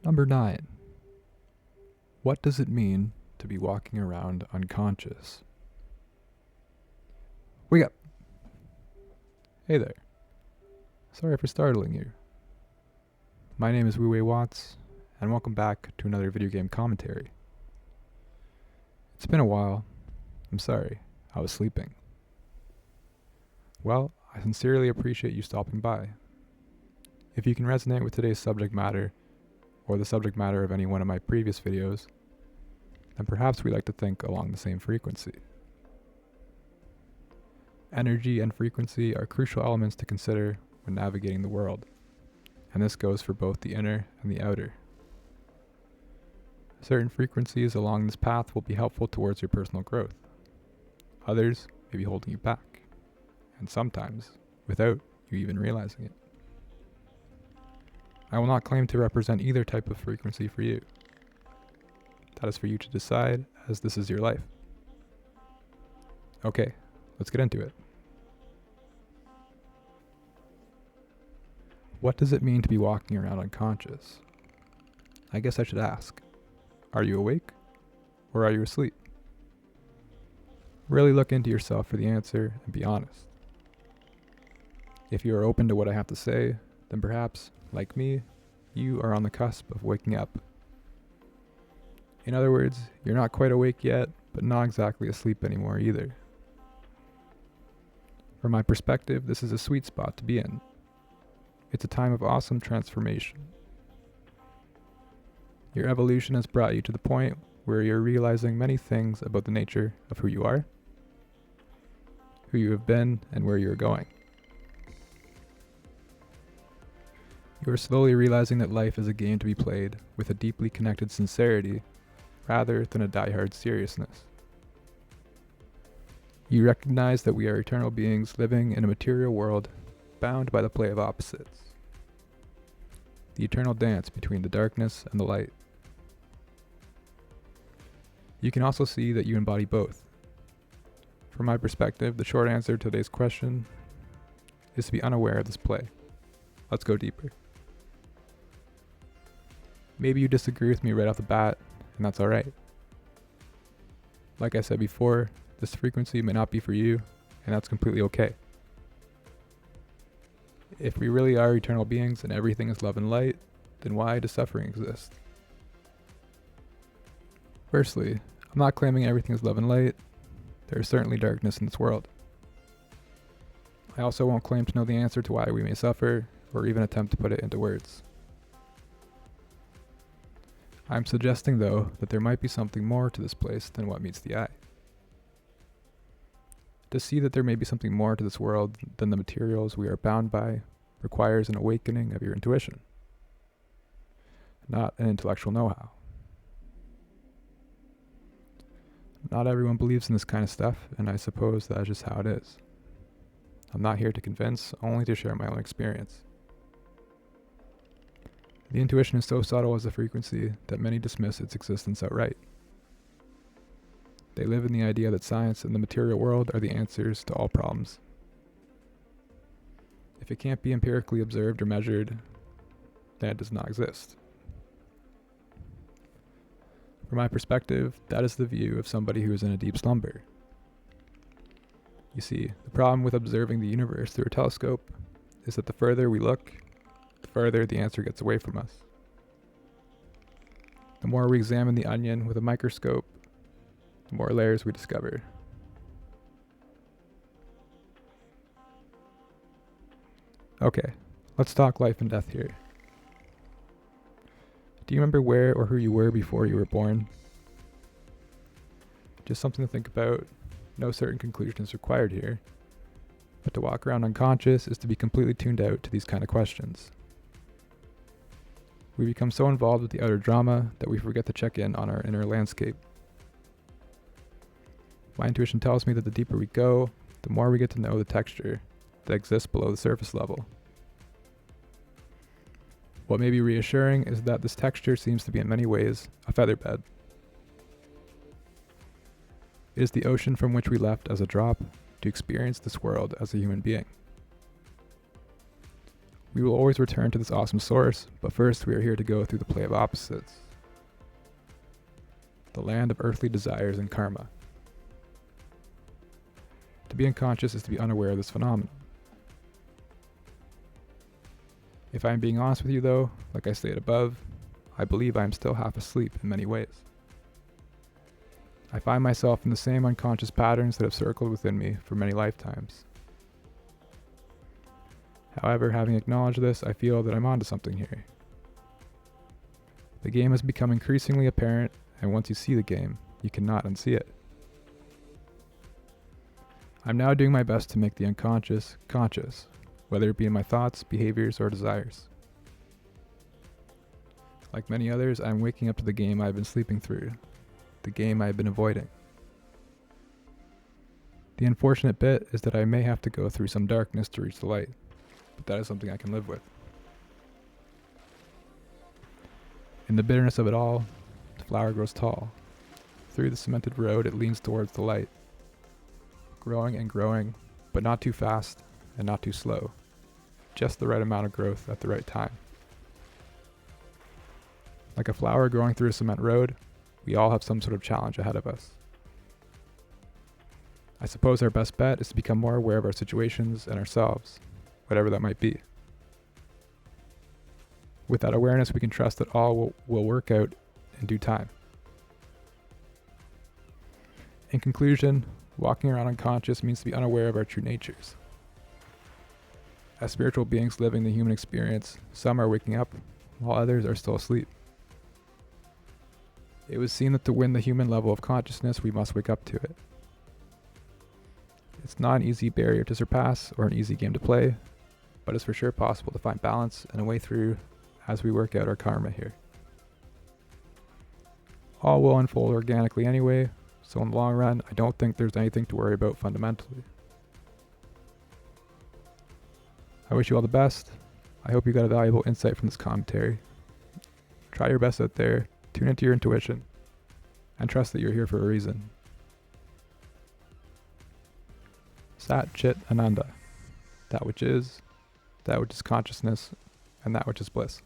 Number 9. What does it mean to be walking around unconscious? Wake up! Hey there. Sorry for startling you. My name is Wu Wei Watts, and welcome back to another video game commentary. It's been a while. I'm sorry, I was sleeping. Well, I sincerely appreciate you stopping by. If you can resonate with today's subject matter, or the subject matter of any one of my previous videos, then perhaps we like to think along the same frequency. Energy and frequency are crucial elements to consider when navigating the world, and this goes for both the inner and the outer. Certain frequencies along this path will be helpful towards your personal growth. Others may be holding you back, and sometimes without you even realizing it. I will not claim to represent either type of frequency for you. That is for you to decide, as this is your life. Okay, let's get into it. What does it mean to be walking around unconscious? I guess I should ask, are you awake or are you asleep? Really look into yourself for the answer and be honest. If you are open to what I have to say, then perhaps, like me, you are on the cusp of waking up. In other words, you're not quite awake yet, but not exactly asleep anymore either. From my perspective, this is a sweet spot to be in. It's a time of awesome transformation. Your evolution has brought you to the point where you're realizing many things about the nature of who you are, who you have been, and where you're going. You are slowly realizing that life is a game to be played with a deeply connected sincerity rather than a die-hard seriousness. You recognize that we are eternal beings living in a material world bound by the play of opposites. The eternal dance between the darkness and the light. You can also see that you embody both. From my perspective, the short answer to today's question is to be unaware of this play. Let's go deeper. Maybe you disagree with me right off the bat, and that's alright. Like I said before, this frequency may not be for you, and that's completely okay. If we really are eternal beings and everything is love and light, then why does suffering exist? Firstly, I'm not claiming everything is love and light. There is certainly darkness in this world. I also won't claim to know the answer to why we may suffer, or even attempt to put it into words. I'm suggesting, though, that there might be something more to this place than what meets the eye. To see that there may be something more to this world than the materials we are bound by requires an awakening of your intuition, not an intellectual know-how. Not everyone believes in this kind of stuff, and I suppose that is just how it is. I'm not here to convince, only to share my own experience. The intuition is so subtle as a frequency that many dismiss its existence outright. They live in the idea that science and the material world are the answers to all problems. If it can't be empirically observed or measured, then it does not exist. From my perspective, that is the view of somebody who is in a deep slumber. You see, the problem with observing the universe through a telescope is that the further we look, the further the answer gets away from us. The more we examine the onion with a microscope, the more layers we discover. Okay, let's talk life and death here. Do you remember where or who you were before you were born? Just something to think about. No certain conclusion is required here. But to walk around unconscious is to be completely tuned out to these kind of questions. We become so involved with the outer drama that we forget to check in on our inner landscape. My intuition tells me that the deeper we go, the more we get to know the texture that exists below the surface level. What may be reassuring is that this texture seems to be in many ways a feather bed. It is the ocean from which we left as a drop to experience this world as a human being. We will always return to this awesome source, but first we are here to go through the play of opposites. The land of earthly desires and karma. To be unconscious is to be unaware of this phenomenon. If I am being honest with you though, like I stated above, I believe I am still half asleep in many ways. I find myself in the same unconscious patterns that have circled within me for many lifetimes. However, having acknowledged this, I feel that I'm onto something here. The game has become increasingly apparent, and once you see the game, you cannot unsee it. I'm now doing my best to make the unconscious conscious, whether it be in my thoughts, behaviors, or desires. Like many others, I'm waking up to the game I've been sleeping through, the game I've been avoiding. The unfortunate bit is that I may have to go through some darkness to reach the light, but that is something I can live with. In the bitterness of it all, the flower grows tall. Through the cemented road, it leans towards the light, growing and growing, but not too fast and not too slow. Just the right amount of growth at the right time. Like a flower growing through a cement road, we all have some sort of challenge ahead of us. I suppose our best bet is to become more aware of our situations and ourselves, whatever that might be. With that awareness, we can trust that all will work out in due time. In conclusion, walking around unconscious means to be unaware of our true natures. As spiritual beings living the human experience, some are waking up, while others are still asleep. It was seen that to win the human level of consciousness, we must wake up to it. It's not an easy barrier to surpass or an easy game to play, but it's for sure possible to find balance and a way through as we work out our karma here. All will unfold organically anyway, so in the long run, I don't think there's anything to worry about fundamentally. I wish you all the best. I hope you got a valuable insight from this commentary. Try your best out there, tune into your intuition, and trust that you're here for a reason. Sat Chit Ananda, that which is consciousness, and that which is bliss.